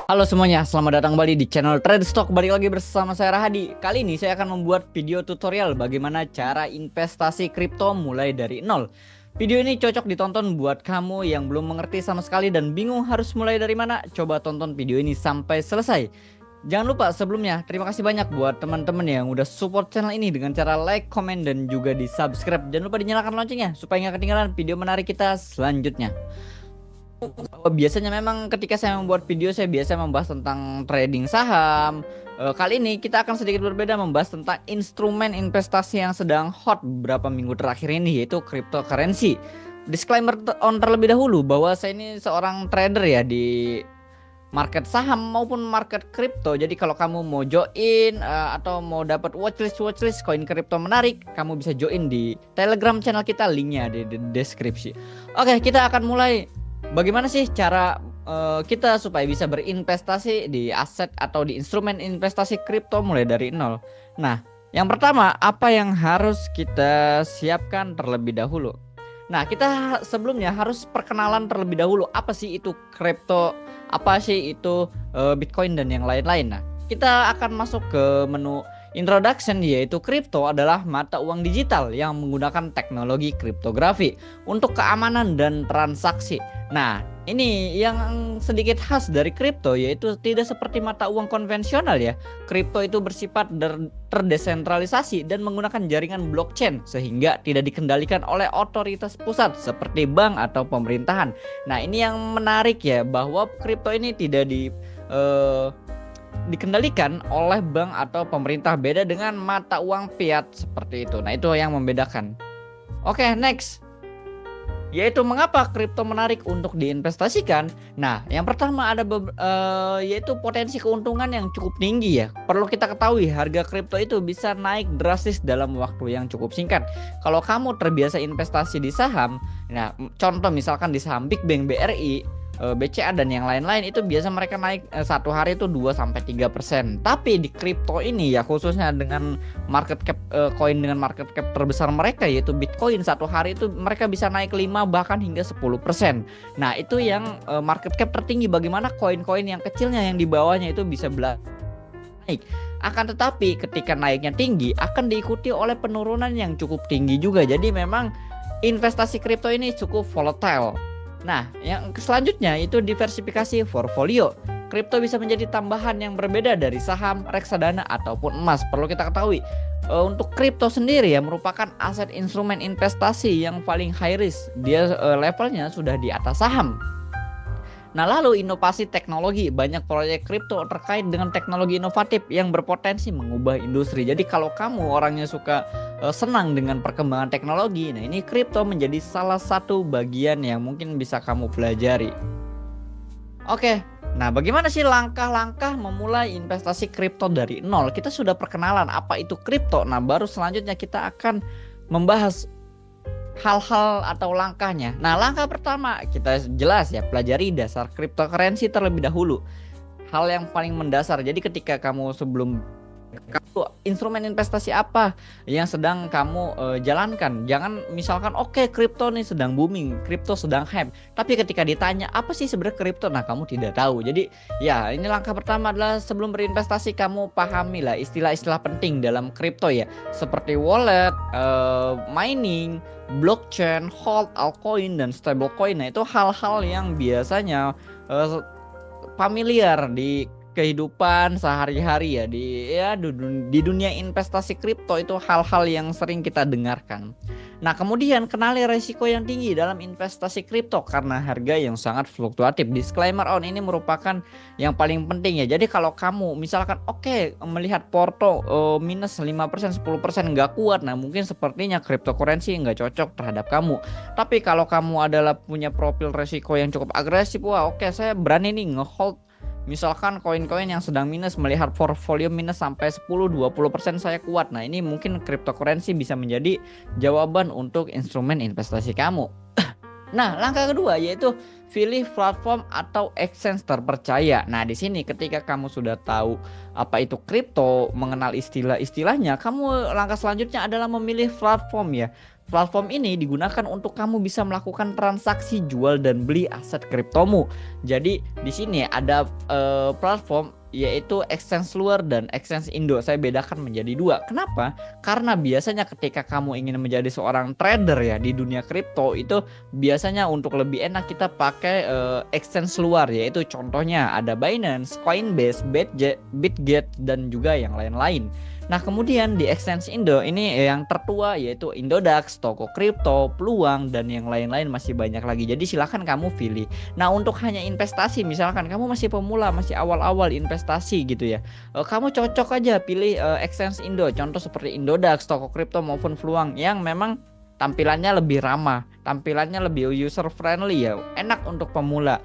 Halo semuanya, selamat datang kembali di channel Trade Stock. Balik lagi bersama saya Rahadi. Kali ini saya akan membuat video tutorial bagaimana cara investasi kripto mulai dari nol. Video ini cocok ditonton buat kamu yang belum mengerti sama sekali dan bingung harus mulai dari mana. Coba tonton video ini sampai selesai. Jangan lupa sebelumnya, terima kasih banyak buat teman-teman yang udah support channel ini dengan cara like, comment, dan juga di subscribe. Jangan lupa dinyalakan loncengnya supaya nggak ketinggalan video menarik kita selanjutnya. Biasanya memang ketika saya membuat video saya biasa membahas tentang trading saham. Kali ini kita akan sedikit berbeda membahas tentang instrumen investasi yang sedang hot beberapa minggu terakhir ini, yaitu cryptocurrency. Disclaimer terlebih dahulu bahwa saya ini seorang trader ya di market saham maupun market kripto. Jadi kalau kamu mau join atau mau dapat watchlist koin kripto menarik, kamu bisa join di Telegram channel kita, linknya di deskripsi. Oke, kita akan mulai. Bagaimana sih cara kita supaya bisa berinvestasi di aset atau di instrumen investasi kripto mulai dari nol? Nah, yang pertama, apa yang harus kita siapkan terlebih dahulu? Nah, kita sebelumnya harus perkenalan terlebih dahulu. Apa sih itu kripto? Apa sih itu Bitcoin dan yang lain-lain? Nah, kita akan masuk ke menu introduction, yaitu kripto adalah mata uang digital yang menggunakan teknologi kriptografi untuk keamanan dan transaksi. Nah, ini yang sedikit khas dari kripto, yaitu tidak seperti mata uang konvensional ya. Kripto itu bersifat terdesentralisasi dan menggunakan jaringan blockchain sehingga tidak dikendalikan oleh otoritas pusat seperti bank atau pemerintahan. Nah, ini yang menarik ya, bahwa kripto ini tidak dikendalikan oleh bank atau pemerintah, beda dengan mata uang fiat seperti itu. Nah, itu yang membedakan. Oke, next, yaitu mengapa kripto menarik untuk diinvestasikan. Nah, yang pertama ada yaitu potensi keuntungan yang cukup tinggi ya. Perlu kita ketahui, harga kripto itu bisa naik drastis dalam waktu yang cukup singkat. Kalau kamu terbiasa investasi di saham, nah contoh misalkan di saham Big Bank, BRI, BCA dan yang lain-lain, itu biasa mereka naik satu hari itu 2-3%. Tapi di kripto ini ya, khususnya dengan market cap koin dengan market cap terbesar mereka yaitu Bitcoin, satu hari itu mereka bisa naik 5 bahkan hingga 10%. Nah, itu yang market cap tertinggi. Bagaimana koin-koin yang kecilnya yang di bawahnya itu bisa naik. Akan tetapi ketika naiknya tinggi akan diikuti oleh penurunan yang cukup tinggi juga. Jadi memang investasi kripto ini cukup volatile. Nah, yang selanjutnya itu diversifikasi portfolio. Kripto bisa menjadi tambahan yang berbeda dari saham, reksadana ataupun emas. Perlu kita ketahui, untuk kripto sendiri ya merupakan aset instrumen investasi yang paling high risk. Dia levelnya sudah di atas saham. Nah, lalu inovasi teknologi. Banyak proyek kripto terkait dengan teknologi inovatif yang berpotensi mengubah industri. Jadi kalau kamu orangnya suka senang dengan perkembangan teknologi, nah ini kripto menjadi salah satu bagian yang mungkin bisa kamu pelajari. Oke, nah bagaimana sih langkah-langkah memulai investasi kripto dari nol? Kita sudah perkenalan apa itu kripto. Nah, baru selanjutnya kita akan membahas hal-hal atau langkahnya. Nah, langkah pertama kita jelas ya, pelajari dasar cryptocurrency terlebih dahulu. Hal yang paling mendasar. Jadi ketika kamu sebelum instrumen investasi apa yang sedang kamu jalankan, jangan misalkan oke, kripto nih sedang booming, kripto sedang hype, tapi ketika ditanya apa sih sebenarnya kripto, nah kamu tidak tahu. Jadi ya, ini langkah pertama adalah sebelum berinvestasi kamu pahami lah istilah-istilah penting dalam kripto ya, seperti wallet, mining, blockchain, hold, altcoin, dan stablecoin. Nah, itu hal-hal yang biasanya familiar di kehidupan sehari-hari ya, di dunia investasi kripto. Itu hal-hal yang sering kita dengarkan. Nah, kemudian kenali resiko yang tinggi dalam investasi kripto karena harga yang sangat fluktuatif. Disclaimer on ini merupakan yang paling penting ya. Jadi kalau kamu misalkan melihat porto minus 5%, 10% nggak kuat, nah mungkin sepertinya cryptocurrency nggak cocok terhadap kamu. Tapi kalau kamu adalah punya profil resiko yang cukup agresif, wah saya berani nih ngehold misalkan koin-koin yang sedang minus, melihat portfolio minus sampai 10-20% saya kuat. Nah, ini mungkin cryptocurrency bisa menjadi jawaban untuk instrumen investasi kamu. Nah, langkah kedua yaitu pilih platform atau exchange terpercaya. Nah, di sini ketika kamu sudah tahu apa itu kripto, mengenal istilah-istilahnya, langkah selanjutnya adalah memilih platform ya. Platform ini digunakan untuk kamu bisa melakukan transaksi jual dan beli aset kriptomu. Jadi di sini ada platform yaitu exchange luar dan exchange Indo. Saya bedakan menjadi dua. Kenapa? Karena biasanya ketika kamu ingin menjadi seorang trader ya di dunia kripto itu biasanya untuk lebih enak kita pakai exchange luar, yaitu contohnya ada Binance, Coinbase, Bitget dan juga yang lain-lain. Nah, kemudian di exchange Indo ini yang tertua yaitu Indodax, Toko Kripto, Peluang dan yang lain-lain masih banyak lagi. Jadi silahkan kamu pilih. Nah, untuk hanya investasi misalkan kamu masih pemula, masih awal-awal investasi gitu ya. Kamu cocok aja pilih exchange Indo, contoh seperti Indodax, Toko Kripto maupun Peluang yang memang tampilannya lebih ramah, tampilannya lebih user friendly ya, enak untuk pemula.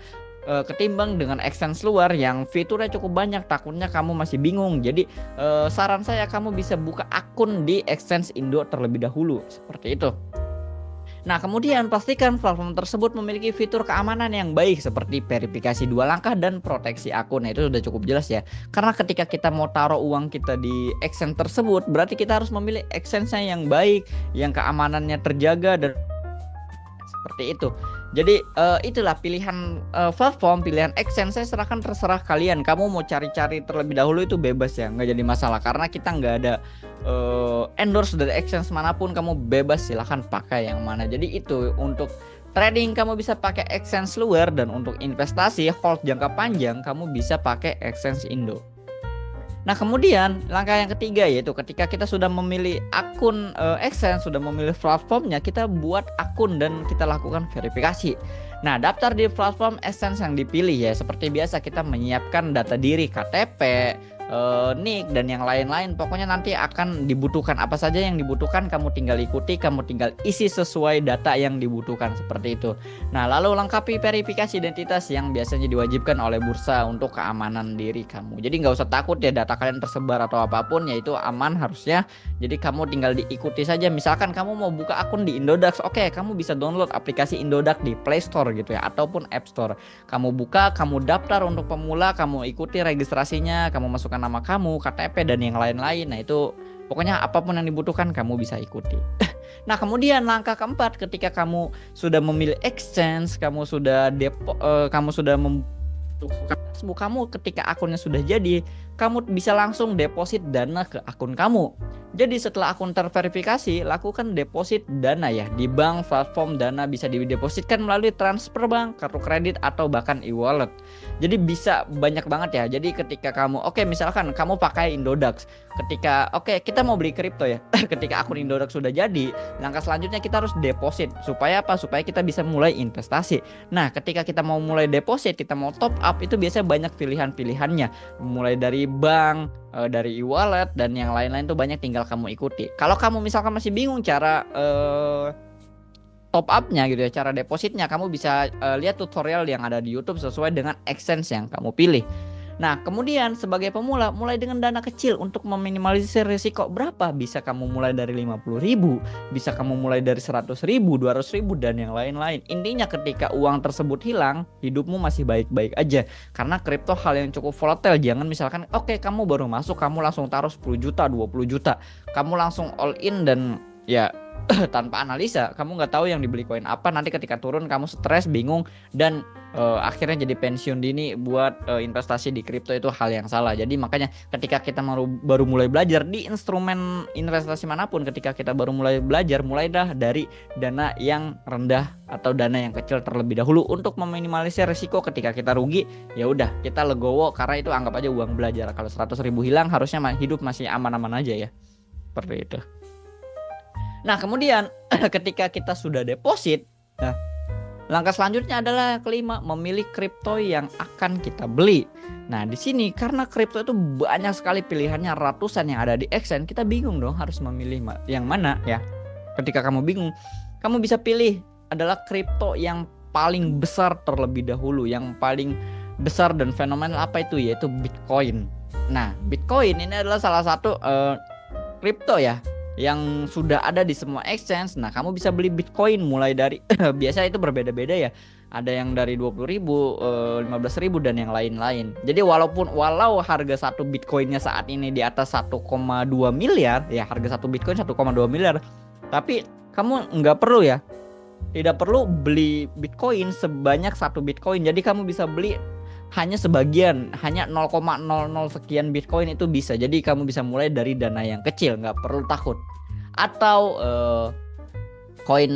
Ketimbang dengan exchange luar yang fiturnya cukup banyak, takutnya kamu masih bingung. Jadi saran saya kamu bisa buka akun di exchange Indo terlebih dahulu, seperti itu. Nah, kemudian pastikan platform tersebut memiliki fitur keamanan yang baik seperti verifikasi 2 langkah dan proteksi akun. Nah, itu sudah cukup jelas ya. Karena ketika kita mau taruh uang kita di exchange tersebut, berarti kita harus memilih exchange-nya yang baik, yang keamanannya terjaga dan seperti itu. Jadi itulah pilihan platform, pilihan exchange saya serahkan terserah kalian. Kamu mau cari-cari terlebih dahulu itu bebas ya, nggak jadi masalah. Karena kita nggak ada endorse dari exchange manapun, kamu bebas silahkan pakai yang mana. Jadi itu untuk trading kamu bisa pakai exchange luar, dan untuk investasi hold jangka panjang kamu bisa pakai exchange Indo. Nah, kemudian langkah yang ketiga yaitu ketika kita sudah memilih akun exchange, sudah memilih platformnya, kita buat akun dan kita lakukan verifikasi. Nah, daftar di platform exchange yang dipilih ya. Seperti biasa kita menyiapkan data diri, KTP, NIK dan yang lain-lain. Pokoknya nanti akan dibutuhkan apa saja yang dibutuhkan, kamu tinggal ikuti, kamu tinggal isi sesuai data yang dibutuhkan, seperti itu. Nah, lalu lengkapi verifikasi identitas yang biasanya diwajibkan oleh bursa untuk keamanan diri kamu. Jadi nggak usah takut ya data kalian tersebar atau apapun, yaitu aman harusnya. Jadi kamu tinggal diikuti saja. Misalkan kamu mau buka akun di Indodax, oke, kamu bisa download aplikasi Indodax di Play Store gitu ya, ataupun App Store. Kamu buka, kamu daftar untuk pemula, kamu ikuti registrasinya, kamu masukkan nama kamu, KTP dan yang lain-lain. Nah, itu pokoknya apapun yang dibutuhkan kamu bisa ikuti. Nah, kemudian langkah keempat ketika kamu sudah memilih exchange, kamu sudah kamu ketika akunnya sudah jadi, kamu bisa langsung deposit dana ke akun kamu. Jadi setelah akun terverifikasi, lakukan deposit dana ya di bank, platform dana bisa didepositkan melalui transfer bank, kartu kredit atau bahkan e-wallet. Jadi bisa banyak banget ya. Jadi ketika kamu misalkan kamu pakai Indodax, ketika kita mau beli kripto ya. Ketika akun Indodax sudah jadi, langkah selanjutnya kita harus deposit. Supaya apa? Supaya kita bisa mulai investasi. Nah, ketika kita mau mulai deposit, kita mau top up, itu biasanya banyak pilihan-pilihannya. Mulai dari bank, dari e-wallet dan yang lain-lain tuh banyak, tinggal kamu ikuti. Kalau kamu misalkan masih bingung cara top up-nya gitu ya, cara depositnya, kamu bisa lihat tutorial yang ada di YouTube sesuai dengan exchange yang kamu pilih. Nah, kemudian sebagai pemula, mulai dengan dana kecil untuk meminimalisir risiko. Berapa? Bisa kamu mulai dari 50.000, bisa kamu mulai dari 100.000, 200.000 dan yang lain-lain. Intinya ketika uang tersebut hilang, hidupmu masih baik-baik aja. Karena kripto hal yang cukup volatile. Jangan misalkan kamu baru masuk, kamu langsung taruh 10 juta, 20 juta. Kamu langsung all in dan ya tanpa analisa, kamu nggak tahu yang dibeli koin apa. Nanti ketika turun kamu stres, bingung, dan akhirnya jadi pensiun dini buat investasi di kripto. Itu hal yang salah. Jadi makanya ketika kita baru mulai belajar di instrumen investasi manapun, ketika kita baru mulai belajar, mulailah dari dana yang rendah atau dana yang kecil terlebih dahulu untuk meminimalisir risiko. Ketika kita rugi, ya udah kita legowo, karena itu anggap aja uang belajar. Kalau 100.000 hilang, harusnya hidup masih aman-aman aja ya, seperti itu. Nah, kemudian ketika kita sudah deposit, nah langkah selanjutnya adalah yang kelima, memilih kripto yang akan kita beli. Nah, di sini karena kripto itu banyak sekali pilihannya, ratusan yang ada di exchange, kita bingung dong harus memilih yang mana ya. Ketika kamu bingung, kamu bisa pilih adalah kripto yang paling besar terlebih dahulu, yang paling besar dan fenomenal apa itu, yaitu Bitcoin. Nah, Bitcoin ini adalah salah satu kripto ya yang sudah ada di semua exchange. Nah, kamu bisa beli Bitcoin mulai dari biasa itu berbeda-beda ya. Ada yang dari 20.000, 15.000 dan yang lain-lain. Jadi walau harga satu Bitcoinnya saat ini di atas 1,2 miliar, ya harga satu Bitcoin 1,2 miliar. Tapi kamu nggak perlu ya. Tidak perlu beli Bitcoin sebanyak satu Bitcoin. Jadi kamu bisa beli hanya sebagian, hanya 0,00 sekian Bitcoin itu bisa. Jadi kamu bisa mulai dari dana yang kecil, nggak perlu takut. Atau koin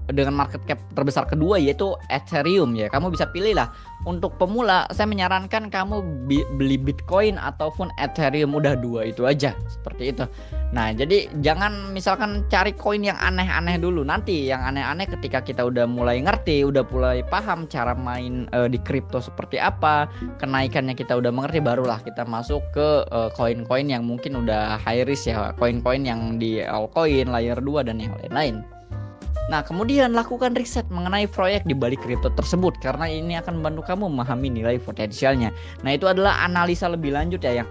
dengan market cap terbesar kedua yaitu Ethereum ya. Kamu bisa pilih lah. Untuk pemula saya menyarankan kamu beli Bitcoin ataupun Ethereum, udah dua itu aja, seperti itu. Nah, jadi jangan misalkan cari koin yang aneh-aneh dulu. Nanti yang aneh-aneh ketika kita udah mulai ngerti, udah mulai paham cara main di kripto seperti apa, kenaikannya kita udah mengerti, barulah kita masuk ke koin-koin yang mungkin udah high risk ya, koin-koin yang di altcoin, layer 2 dan yang lain-lain. Nah, kemudian lakukan riset mengenai proyek di balik kripto tersebut karena ini akan membantu kamu memahami nilai potensialnya. Nah, itu adalah analisa lebih lanjut ya yang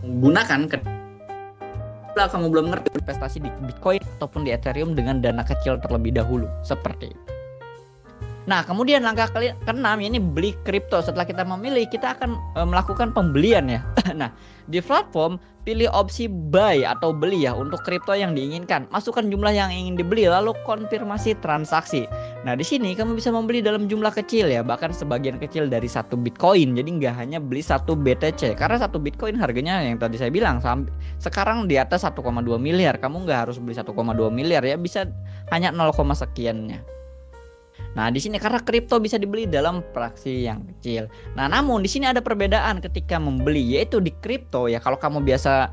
gunakan ketika kamu belum ngerti investasi di Bitcoin ataupun di Ethereum dengan dana kecil terlebih dahulu, seperti itu. Nah, kemudian langkah keenam ini beli kripto. Setelah kita memilih, kita akan melakukan pembelian ya. Nah, di platform pilih opsi buy atau beli ya untuk kripto yang diinginkan. Masukkan jumlah yang ingin dibeli lalu konfirmasi transaksi. Nah, di sini kamu bisa membeli dalam jumlah kecil ya, bahkan sebagian kecil dari satu Bitcoin. Jadi nggak hanya beli satu BTC karena satu Bitcoin harganya yang tadi saya bilang sekarang di atas 1,2 miliar. Kamu nggak harus beli 1,2 miliar ya, bisa hanya 0, sekiannya. Nah, di sini karena kripto bisa dibeli dalam fraksi yang kecil. Nah, namun di sini ada perbedaan ketika membeli, yaitu di kripto ya. Kalau kamu biasa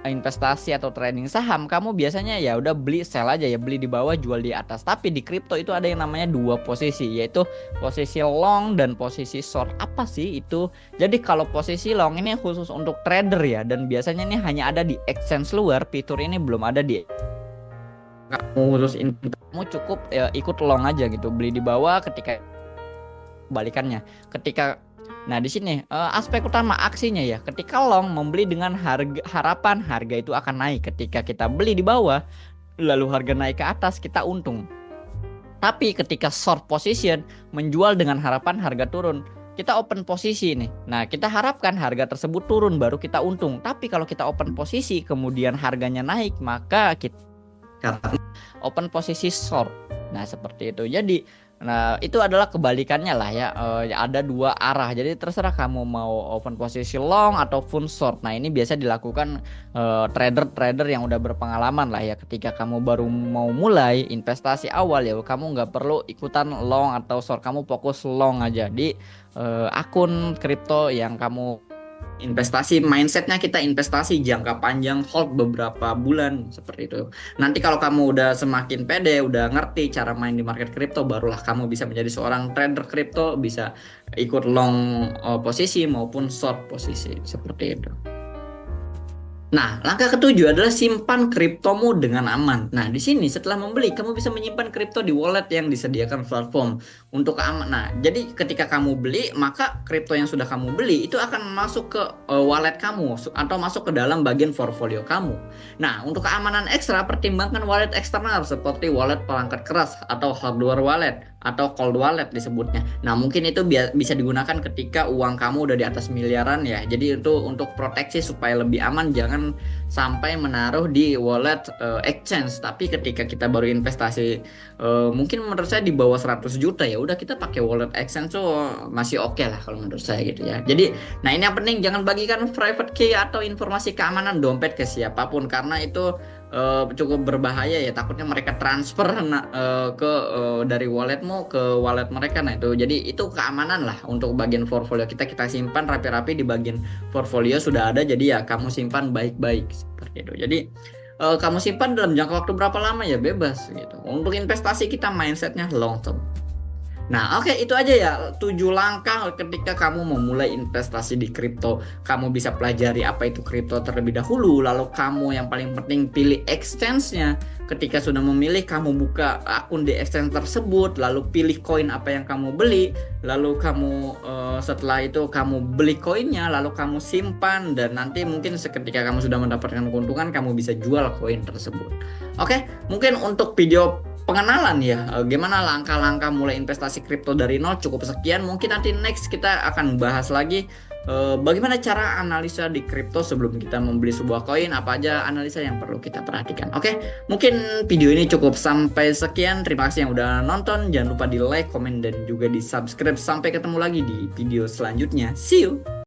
investasi atau trading saham, kamu biasanya ya udah beli sell aja ya, beli di bawah jual di atas. Tapi di kripto itu ada yang namanya dua posisi, yaitu posisi long dan posisi short. Apa sih itu? Jadi kalau posisi long ini khusus untuk trader ya, dan biasanya ini hanya ada di exchange luar. Fitur ini belum ada di kamu khusus kamu cukup ikut long aja gitu, beli di bawah ketika balikannya nah di sini aspek utama aksinya ya, ketika long membeli dengan harapan harga itu akan naik. Ketika kita beli di bawah lalu harga naik ke atas, kita untung. Tapi ketika short position menjual dengan harapan harga turun, kita open posisi nih. Nah, kita harapkan harga tersebut turun baru kita untung. Tapi kalau kita open posisi kemudian harganya naik, maka kita open posisi short. Nah, seperti itu. Jadi itu adalah kebalikannya lah ya. Ada dua arah. Jadi terserah kamu mau open posisi long ataupun short. Nah, ini biasa dilakukan trader-trader yang udah berpengalaman lah ya. Ketika kamu baru mau mulai investasi awal ya, kamu nggak perlu ikutan long atau short. Kamu fokus long aja di akun kripto yang kamu investasi. Mindsetnya kita investasi jangka panjang, hold beberapa bulan, seperti itu. Nanti kalau kamu udah semakin pede, udah ngerti cara main di market kripto, barulah kamu bisa menjadi seorang trader kripto, bisa ikut long posisi maupun short posisi, seperti itu. Nah, langkah ketujuh adalah simpan kriptomu dengan aman. Nah, di sini setelah membeli, kamu bisa menyimpan kripto di wallet yang disediakan platform untuk keamanan. Nah, jadi ketika kamu beli, maka kripto yang sudah kamu beli itu akan masuk ke wallet kamu atau masuk ke dalam bagian portfolio kamu. Nah, untuk keamanan ekstra, pertimbangkan wallet eksternal seperti wallet perangkat keras atau hardware wallet atau cold wallet disebutnya. Nah, mungkin itu bisa digunakan ketika uang kamu udah di atas miliaran ya. Jadi itu untuk proteksi supaya lebih aman, jangan sampai menaruh di wallet exchange. Tapi ketika kita baru investasi mungkin menurut saya di bawah 100 juta ya udah kita pakai wallet exchange tuh masih oke lah kalau menurut saya gitu ya. Jadi nah ini yang penting, jangan bagikan private key atau informasi keamanan dompet ke siapapun karena itu cukup berbahaya ya. Takutnya mereka transfer dari walletmu ke wallet mereka. Nah itu jadi itu keamanan lah untuk bagian portfolio kita simpan rapi-rapi di bagian portfolio sudah ada. Jadi ya kamu simpan baik-baik seperti itu. Jadi kamu simpan dalam jangka waktu berapa lama ya bebas gitu. Untuk investasi kita mindsetnya long term. Nah, oke, itu aja ya 7 langkah ketika kamu memulai investasi di kripto. Kamu bisa pelajari apa itu kripto terlebih dahulu, lalu kamu yang paling penting pilih exchange-nya, ketika sudah memilih, kamu buka akun di exchange tersebut, lalu pilih koin apa yang kamu beli, lalu kamu setelah itu kamu beli koinnya, lalu kamu simpan, dan nanti mungkin seketika kamu sudah mendapatkan keuntungan, kamu bisa jual koin tersebut. Oke, mungkin untuk video pengenalan ya, gimana langkah-langkah mulai investasi kripto dari nol cukup sekian. Mungkin nanti next kita akan bahas lagi bagaimana cara analisa di kripto sebelum kita membeli sebuah koin, apa aja analisa yang perlu kita perhatikan. Oke, mungkin video ini cukup sampai sekian. Terima kasih yang udah nonton. Jangan lupa di like, komen, dan juga di subscribe. Sampai ketemu lagi di video selanjutnya. See you!